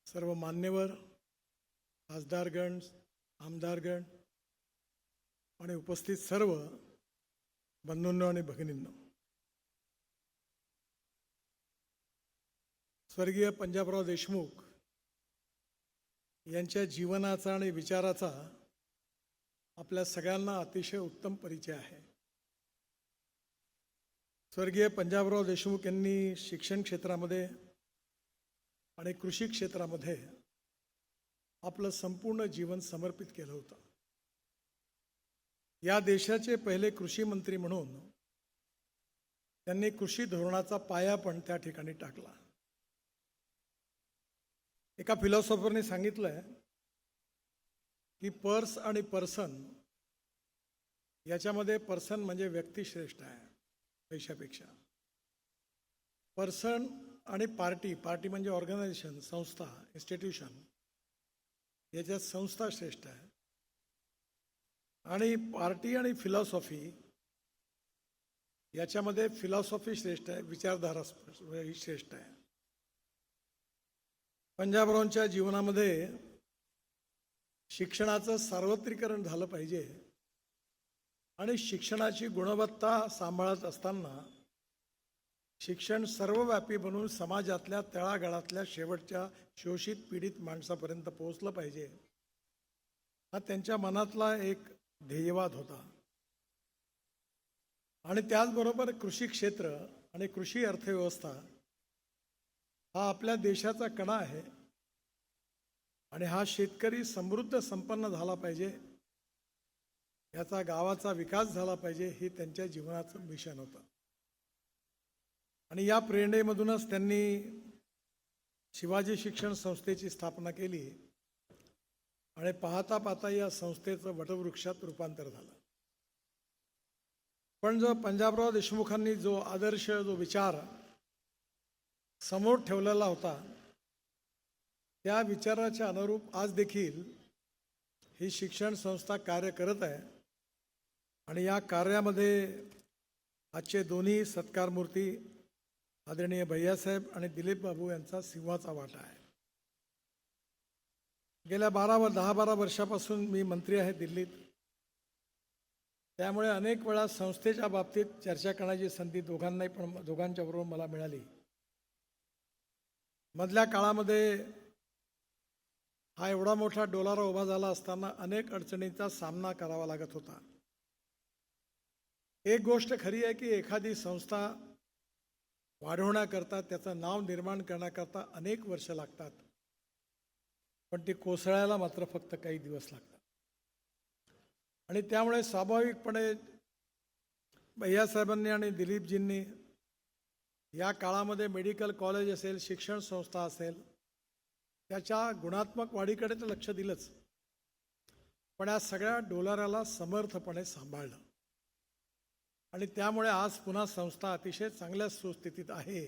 सर्व मान्यवर खासदारगण, आमदारगण आणि उपस्थित सर्व बंधूंनो आणि भगिनींनो, स्वर्गीय पंजाबराव देशमुख यांच्या जीवनाचा आणि विचाराचा आपल्या सगळ्यांना अतिशय उत्तम परिचय आहे. स्वर्गीय पंजाबराव देशमुख यांनी शिक्षण क्षेत्रामध्ये आणि कृषी क्षेत्रामध्ये आपलं संपूर्ण जीवन समर्पित केलं होतं. या देशाचे पहिले कृषी मंत्री म्हणून त्यांनी कृषी धोरणाचा पाया पण त्या ठिकाणी टाकला. एका फिलॉसॉफरने सांगितलंय की पर्स आणि पर्सन याच्यामध्ये पर्सन म्हणजे व्यक्ती श्रेष्ठ आहे पैशापेक्षा. पर्सन आणि पार्टी, पार्टी म्हणजे ऑर्गनायझेशन, संस्था, इन्स्टिट्यूशन, याच्यात संस्था श्रेष्ठ आहे. आणि पार्टी आणि फिलॉसॉफी याच्यामध्ये फिलॉसॉफी श्रेष्ठ आहे, विचारधारा ही श्रेष्ठ आहे. पंजाबरावांच्या जीवनामध्ये शिक्षणाचं सार्वत्रिकरण झालं पाहिजे आणि शिक्षणाची गुणवत्ता सांभाळत असताना शिक्षण सर्वव्यापी बनून समाजातल्या तळागाळातल्या शेवटच्या शोषित पीडित माणसापर्यंत पोहोचलं पाहिजे, हा त्यांच्या मनातला एक ध्येयवाद होता. आणि त्याचबरोबर कृषी क्षेत्र आणि कृषी अर्थव्यवस्था हा आपल्या देशाचा कणा आहे आणि हा शेतकरी समृद्ध संपन्न झाला पाहिजे, याचा गावाचा विकास झाला पाहिजे, हे त्यांच्या जीवनाचं मिशन होतं. आणि या प्रेरणेमधूनच त्यांनी शिवाजी शिक्षण संस्थेची स्थापना केली आणि पाहता पाहता या संस्थेचं वटवृक्षात रूपांतर झालं. पण जो पंजाबराव देशमुखांनी जो आदर्श, जो विचार समोर ठेवलेला होता, त्या विचाराच्या अनुरूप आज देखील ही शिक्षण संस्था कार्य करत आहे. आणि या कार्यामध्ये आजचे दोन्ही सत्कारमूर्ती आदरणीय भैयासाहेब आणि दिलीप बाबू यांचा सिंहाचा वाटा आहे. गेल्या 10-12 वर्षापासून मी मंत्री आहे दिल्लीत, त्यामुळे अनेक वेळा संस्थेच्या बाबतीत चर्चा करण्याची संधी दोघांनाही पण दोघांच्या बरोबर मला मिळाली. मधल्या काळामध्ये हा एवढा मोठा डोलारा उभा झाला असताना अनेक अडचणींचा सामना करावा लागत होता. एक गोष्ट खरी आहे की एखादी संस्था वाढवण्याकरता, त्याचं नाव निर्माण करण्याकरता अनेक वर्ष लागतात, पण ती कोसळायला मात्र फक्त काही दिवस लागतात. आणि त्यामुळे स्वाभाविकपणे भैयासाहेबांनी आणि दिलीपजींनी या काळामध्ये मेडिकल कॉलेज असेल, शिक्षण संस्था असेल, त्याच्या गुणात्मक वाढीकडे तर लक्ष दिलंच, पण या सगळ्या डोलाऱ्याला समर्थपणे सांभाळलं. आणि त्यामुळे आज पुन्हा संस्था अतिशय चांगल्या सुस्थितीत आहे.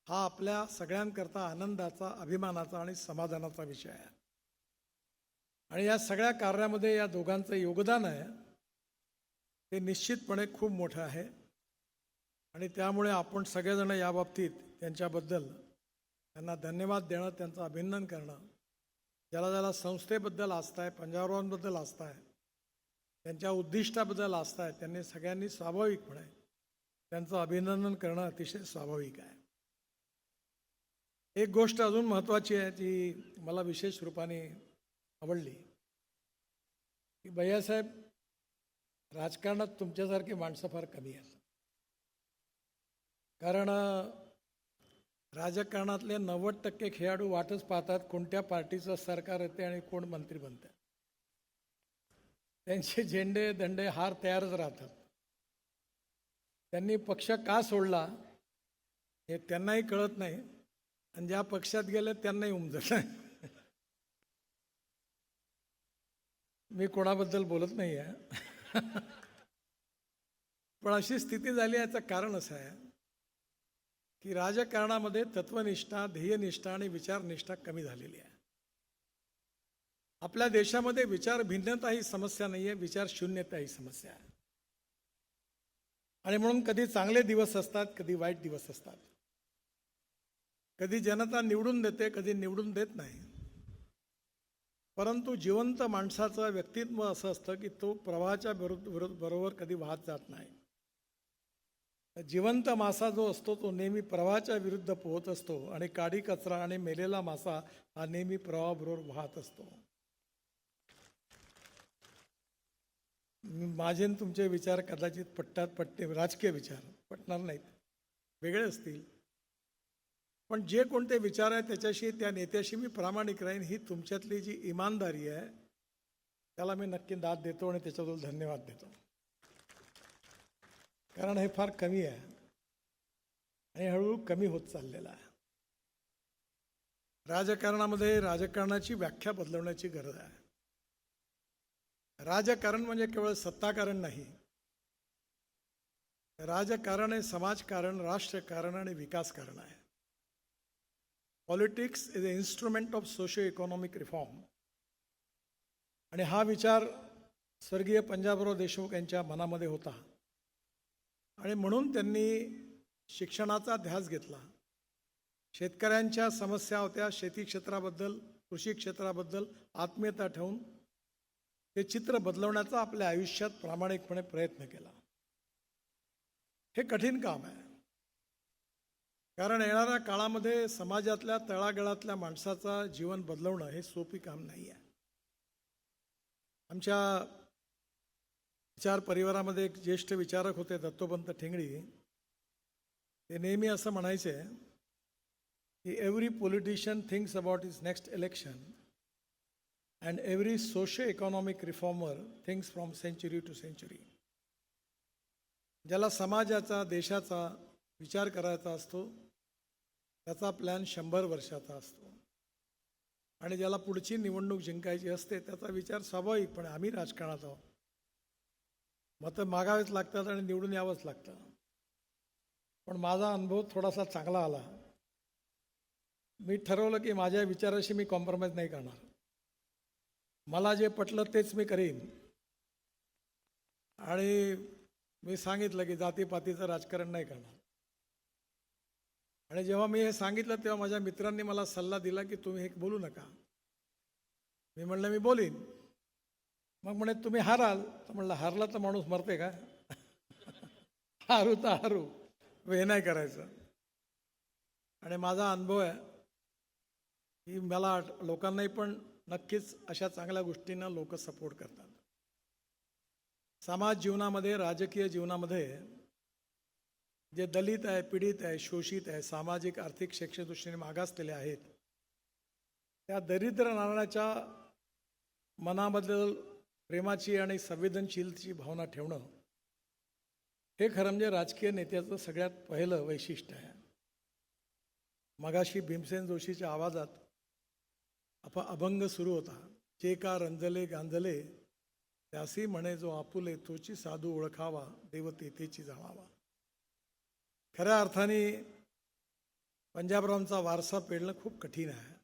हा आपल्या सगळ्यांकरता आनंदाचा, अभिमानाचा आणि समाधानाचा विषय आहे. आणि या सगळ्या कार्यामध्ये या दोघांचं योगदान आहे ते निश्चितपणे खूप मोठं आहे. आणि त्यामुळे आपण सगळेजण या बाबतीत त्यांच्याबद्दल त्यांना धन्यवाद देणं, त्यांचं अभिनंदन करणं, ज्याला ज्याला संस्थेबद्दल आस्था आहे, पंजाबरावांबद्दल आस्था आहे, त्यांच्या उद्दिष्टाबद्दल आस्था आहे, त्यांनी सगळ्यांनी स्वाभाविकपणे त्यांचं अभिनंदन करणं अतिशय स्वाभाविक आहे. एक गोष्ट अजून महत्त्वाची आहे जी मला विशेष रूपाने आवडली की भैयासाहेब, राजकारणात तुमच्यासारखी माणसं फार कमी आहेत. कारण राजकारणातले 90% खेळाडू वाटच पाहतात कोणत्या पार्टीचं सरकार येते आणि कोण मंत्री बनते. त्यांचे झेंडे दंडे हार तयारच राहतात. त्यांनी पक्ष का सोडला हे त्यांनाही कळत नाही आणि ज्या पक्षात गेले त्यांनाही उमजत नाही. मी कोणाबद्दल बोलत नाही आहे, पण अशी स्थिती झाली. याचं कारण असं आहे की राजकारणामध्ये तत्वनिष्ठा, ध्येयनिष्ठा आणि विचारनिष्ठा कमी झालेली आहे. आपल्या देशामध्ये विचार भिन्नता ही समस्या नाही आहे, विचार शून्यता ही समस्या आहे. आणि म्हणून कधी चांगले दिवस असतात, कधी वाईट दिवस असतात. कधी जनता निवडून देते, कधी निवडून देत नाही. परंतु जिवंत माणसाचं व्यक्तित्व असं असतं की तो प्रवाहाच्या बरोबर कधी वाहत जात नाही. जिवंत मासा जो असतो तो नेहमी प्रवाहाच्या विरुद्ध पोहत असतो आणि काडी कचरा आणि मेलेला मासा हा नेहमी प्रवाहाबरोबर वाहत असतो. माझे आणि तुमचे विचार कदाचित पटते, राजकीय विचार पटणार नाहीत, वेगळे असतील. पण जे कोणते विचार आहेत त्याच्याशी, त्या नेत्याशी मी प्रामाणिक राहीन. ही तुमच्यातली जी इमानदारी आहे त्याला मी नक्की दाद देतो आणि त्याच्याबद्दल धन्यवाद देतो. कारण हे फार कमी आहे आणि हळूहळू कमी होत चाललेलं आहे. राजकारणामध्ये राजकारणाची व्याख्या बदलवण्याची गरज आहे. राजकारण म्हणजे केवळ सत्ताकारण नाही. राजकारण हे समाजकारण, राष्ट्रकारण आणि विकासकारण आहे. Politics is a instrument of socio economic reform. आणि हा विचार स्वर्गीय पंजाबराव देशमुख यांच्या मनामध्ये होता आणि म्हणून त्यांनी शिक्षणाचा ध्यास घेतला. शेतकऱ्यांच्या समस्या होत्या, शेती क्षेत्राबद्दल, कृषी क्षेत्राबद्दल आत्मीयता ठेवून ते चित्र बदलवण्याचा आपल्या आयुष्यात प्रामाणिकपणे प्रयत्न केला. हे कठीण काम आहे, कारण येणाऱ्या काळामध्ये समाजातल्या तळागाळातल्या माणसाचं जीवन बदलवणं हे सोपी काम नाही आहे. आमच्या विचार परिवारामध्ये एक ज्येष्ठ विचारक होते, दत्तोपंत ठेंगडी. ते नेहमी असं म्हणायचे की every politician thinks about his next election and every socio economic reformer thinks from century to century. ज्याला समाजाचा, देशाचा विचार करायचा असतो त्याचा प्लॅन 100 वर्षाचा असतो आणि ज्याला पुढची निवडणूक जिंकायची असते त्याचा विचार स्वाभाविकपणे, आम्ही राजकारणात आहोत, मतं मागावेच लागतात आणि निवडून यावंच लागतं. पण माझा अनुभव थोडासा चांगला आला. मी ठरवलं की माझ्या विचाराशी मी कॉम्प्रोमाइज नाही करणार. मला जे पटलं तेच मी करीन. आणि मी सांगितलं की जातीपातीचं राजकारण नाही करणार. आणि जेव्हा मी हे सांगितलं तेव्हा माझ्या मित्रांनी मला सल्ला दिला की तुम्ही हे बोलू नका. मी म्हणलं मी बोलीन. मग म्हणे तुम्ही हाराल. तर म्हणलं हारला तर माणूस मरते का? हारू तर हारू, हे नाही करायचं. आणि माझा अनुभव आहे की मला लोकांनाही पण नक्कीच अशा चांगल्या गोष्टींना लोक सपोर्ट करतात. समाज जीवनामध्ये, राजकीय जीवनामध्ये जे दलित आहे, पीडित आहे, शोषित आहे, सामाजिक आर्थिक शैक्षणिक दृष्टीने मागासलेले आहेत, त्या दरिद्र नारायणाच्या मनाबद्दल प्रेमाची आणि संवेदनशीलतेची भावना ठेवणं हे खरं म्हणजे राजकीय नेत्याचं सगळ्यात पहिलं वैशिष्ट्य आहे. मगाशी भीमसेन जोशीच्या आवाजात अभंग सुरू होता. जे का रंजले गांजले त्यासी म्हणे जो आपुले, तोची साधू ओळखावा, देव तेथेची जाणावा. खऱ्या अर्थाने पंजाबरावांचा वारसा पेलणं खूप कठीण आहे,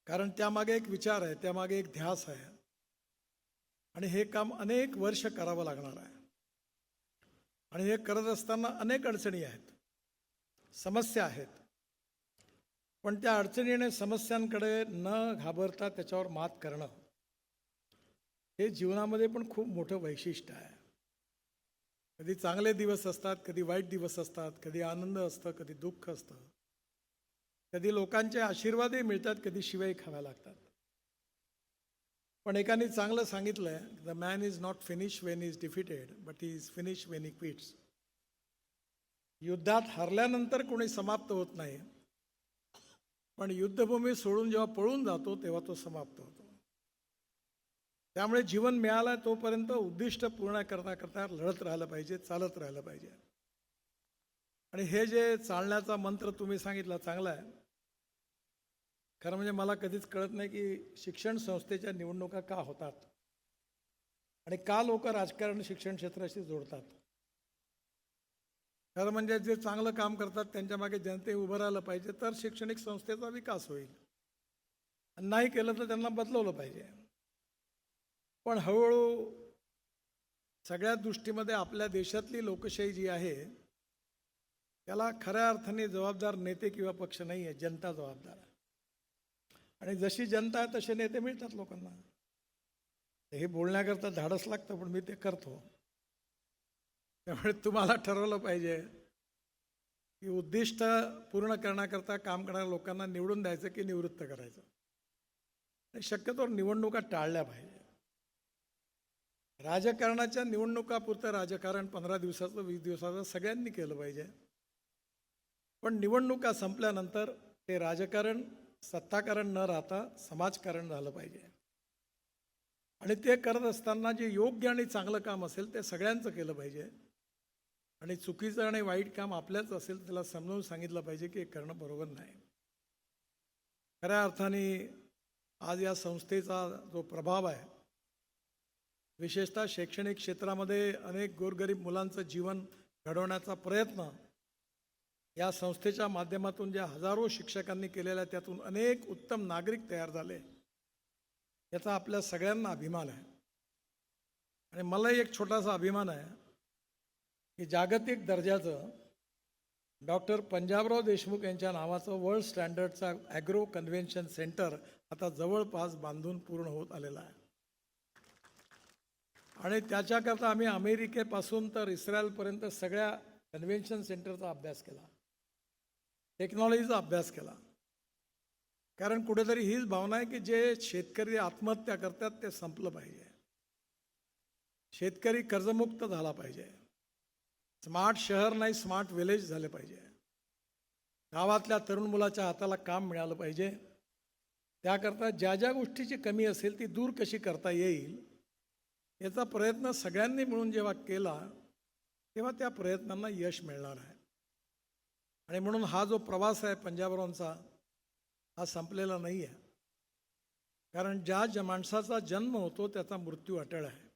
कारण त्यामागे एक विचार आहे, त्यामागे एक ध्यास आहे आणि हे काम अनेक वर्ष करावं लागणार आहे. आणि हे करत असताना अनेक अडचणी आहेत, समस्या आहेत. पण त्या अडचणी आणि समस्यांकडे न घाबरता त्याच्यावर मात करणं हे जीवनामध्ये पण खूप मोठं वैशिष्ट्य आहे. कधी चांगले दिवस असतात, कधी वाईट दिवस असतात, कधी आनंद असतं, कधी दुःख असतं, कधी लोकांचे आशीर्वादही मिळतात, कधी शिवाय खाव्या लागतात. पण एकाने चांगलं सांगितलंय, the man is not finish Wien is defeated but he is finish when he quits. युद्धात हरल्यानंतर कोणी समाप्त होत नाही, पण युद्धभूमी सोडून जेव्हा पळून जातो तेव्हा तो समाप्त होतो. त्यामुळे जीवन मिळालं तोपर्यंत उद्दिष्ट पूर्ण करता लढत राहिलं पाहिजे, चालत राहिलं पाहिजे. आणि हे जे चालण्याचा मंत्र तुम्ही सांगितला चांगला आहे. खरं म्हणजे मला कधीच कळत नाही की शिक्षण संस्थेच्या निवडणुका का होतात आणि का लोक राजकारण शिक्षण क्षेत्राशी जोडतात. खरं म्हणजे जे चांगलं काम करतात त्यांच्या मागे जनते उभं राहिलं पाहिजे, तर शैक्षणिक संस्थेचा विकास होईल. नाही केलं तर त्यांना बदलवलं पाहिजे. पण हळूहळू सगळ्या दृष्टीमध्ये आपल्या देशातली लोकशाही जी आहे त्याला खऱ्या अर्थाने जबाबदार नेते किंवा पक्ष नाही आहे, जनता जबाबदार आहे. आणि जशी जनता आहे तसे नेते मिळतात लोकांना. हे बोलण्याकरता धाडस लागतं, पण मी ते करतो. त्यामुळे तुम्हाला ठरवलं पाहिजे की उद्दिष्ट पूर्ण करण्याकरता काम करणाऱ्या लोकांना निवडून द्यायचं की निवृत्त करायचं. आणि शक्यतो निवडणुका टाळल्या पाहिजे. राजकारणाच्या निवडणुकापुरतं राजकारण 15 दिवसाचं 20 दिवसाचं सगळ्यांनी केलं पाहिजे. पण निवडणुका संपल्यानंतर ते राजकारण सत्ताकारण न राहता समाजकारण झालं पाहिजे. आणि ते करत असताना जे योग्य आणि चांगलं काम असेल ते सगळ्यांचं केलं पाहिजे. आणि चुकीचं आणि वाईट काम आपल्याच असेल त्याला समजावून सांगितलं पाहिजे की हे करणं बरोबर नाही. खऱ्या अर्थाने आज या संस्थेचा जो प्रभाव आहे, विशेषतः शैक्षणिक क्षेत्रामध्ये अनेक गोरगरीब मुलांचं जीवन घडवण्याचा प्रयत्न या संस्थेच्या माध्यमातून ज्या हजारो शिक्षकांनी केलेला आहे, त्यातून अनेक उत्तम नागरिक तयार झाले, याचा आपल्या सगळ्यांना अभिमान आहे. आणि मलाही एक छोटासा अभिमान आहे की जागतिक दर्जाचं डॉक्टर पंजाबराव देशमुख यांच्या नावाचं वर्ल्ड स्टँडर्डचा ॲग्रो कन्व्हेन्शन सेंटर आता जवळपास बांधून पूर्ण होत आलेला आहे. आणि त्याच्याकरता आम्ही अमेरिकेपासून तर इस्रायलपर्यंत सगळ्या कन्व्हेन्शन सेंटरचा अभ्यास केला, टेक्नॉलॉजीचा अभ्यास केला. कारण कुठेतरी हीच भावना आहे की जे शेतकरी आत्महत्या करतात ते संपलं पाहिजे. शेतकरी कर्जमुक्त झाला पाहिजे. स्मार्ट शहर नाही, स्मार्ट विलेज झाले पाहिजे. गावातल्या तरुण मुलाच्या हाताला काम मिळालं पाहिजे. त्याकरता ज्या ज्या गोष्टीची कमी असेल ती दूर कशी करता येईल याचा प्रयत्न सगळ्यांनी मिळून जेव्हा केला तेव्हा त्या प्रयत्नांना यश मिळणार आहे. आणि म्हणून हा जो प्रवास आहे पंजाबरावांचा, हा संपलेला नाही आहे. कारण ज्या माणसाचा जन्म होतो त्याचा मृत्यू अटळ आहे.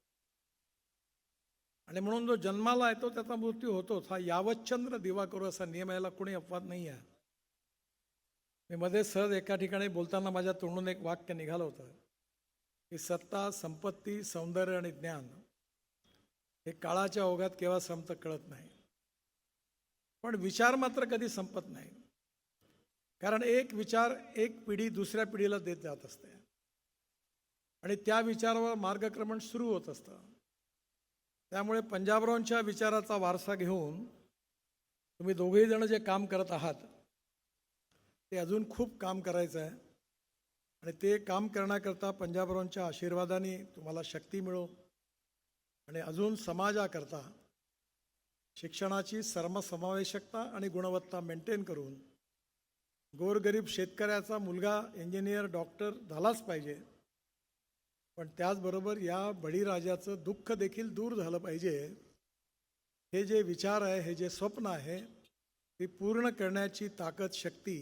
आणि म्हणून जो जन्माला येतो त्याचा मृत्यू होतोच. हा यावच्चंद्र दिवा करू असा नियम, याला कोणी अपवाद नाही आहे. मी मध्ये सहज एका ठिकाणी बोलताना माझ्या तोंडून एक वाक्य निघालं होतं की सत्ता, संपत्ती, सौंदर्य आणि ज्ञान हे काळाच्या ओघात केव्हा संपतं कळत नाही. पण विचार मात्र कधी संपत नाही. कारण एक विचार एक पिढी दुसऱ्या पिढीला देत जात असते आणि त्या विचारावर मार्गक्रमण सुरू होत असतं. त्यामुळे पंजाबरावांच्या विचाराचा वारसा घेऊन तुम्ही दोघेही जण जे काम करत आहात ते अजून खूप काम करायचं आहे. आणि ते काम करण्याकरता पंजाबरावांच्या आशीर्वादाने तुम्हाला शक्ती मिळो आणि अजून समाजाकरता शिक्षणाची सर्वसमावेशकता आणि गुणवत्ता मेंटेन करून गोरगरीब शेतकऱ्याचा मुलगा इंजिनियर डॉक्टर झालाच पाहिजे. पण त्याचबरोबर या बळीराजाचं दुःख देखील दूर झालं पाहिजे. हे जे विचार आहे, हे जे स्वप्न आहे, ते पूर्ण करण्याची ताकद, शक्ती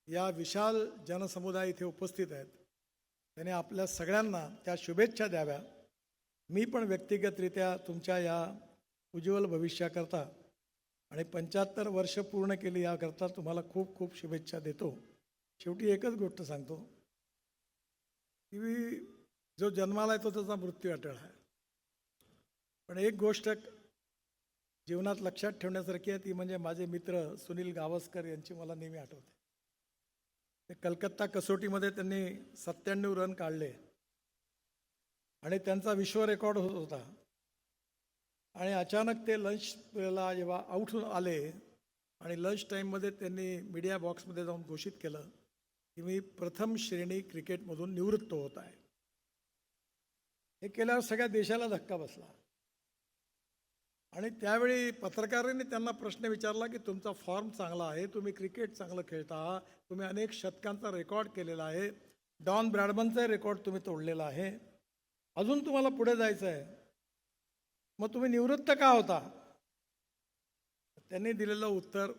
या विशाल जनसमुदाय इथे उपस्थित आहेत त्याने आपल्या सगळ्यांना त्या शुभेच्छा द्याव्या. मी पण व्यक्तिगतरित्या तुमच्या या उज्ज्वल भविष्याकरता आणि 75 वर्ष पूर्ण केली याकरता तुम्हाला खूप खूप शुभेच्छा देतो. शेवटी एकच गोष्ट सांगतो की जो जन्माला येतो त्याचा मृत्यू अटळ आहे. पण एक गोष्ट जीवनात लक्षात ठेवण्यासारखी आहे, ती म्हणजे माझे मित्र सुनील गावस्कर यांची मला नेहमी आठवते. ते कलकत्ता कसोटीमध्ये त्यांनी 97 रन काढले आणि त्यांचा विश्व रेकॉर्ड होत होता. आणि अचानक ते लंचला जेव्हा आऊट होऊन आले आणि लंच टाईममध्ये त्यांनी मीडिया बॉक्समध्ये जाऊन घोषित केलं की मी प्रथम श्रेणी क्रिकेटमधून निवृत्त होत आहे. हे केल्यावर सगळ्या देशाला धक्का बसला. आणि त्यावेळी पत्रकारांनी त्यांना प्रश्न विचारला की तुमचा फॉर्म चांगला आहे, तुम्ही क्रिकेट चांगलं खेळता, तुम्ही अनेक शतकांचा रेकॉर्ड केलेला आहे, डॉन ब्रॅडमनचा रेकॉर्ड तुम्ही तोडलेला आहे, अजून तुम्हाला पुढे जायचं आहे, मग तुम्ही निवृत्त का होता? त्यांनी दिलेलं उत्तर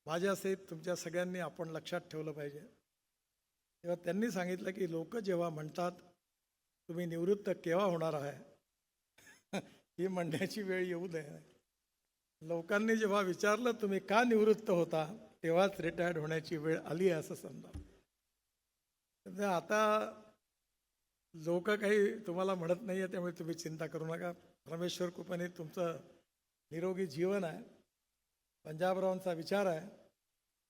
माझ्यासहित तुमच्या सगळ्यांनी आपण लक्षात ठेवलं पाहिजे. तेव्हा त्यांनी सांगितलं की लोक जेव्हा म्हणतात तुम्ही निवृत्त केव्हा होणार आहे ही म्हणण्याची वेळ येऊ नये. लोकांनी जेव्हा विचारलं तुम्ही का निवृत्त होता तेव्हाच रिटायर्ड होण्याची वेळ आली आहे असं समजा. आता लोक काही तुम्हाला म्हणत नाही आहे, त्यामुळे तुम्ही चिंता करू नका. परमेश्वर कृपेने तुमचं निरोगी जीवन आहे पंजाबरावांचा विचार आहे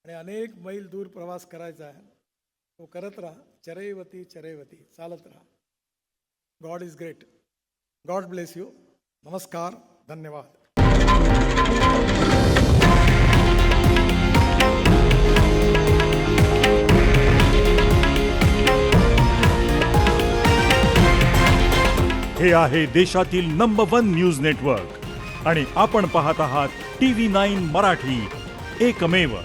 आणि अनेक मैल दूर प्रवास करायचा आहे. तो करत राहा. चरैवती चरैवती, चालत राहा. God is great. God bless you. नमस्कार. धन्यवाद. हे आहे देशातील नंबर 1 न्यूज नेटवर्क आणि आपण पाहत आहात TV9 मराठी, एकमेव.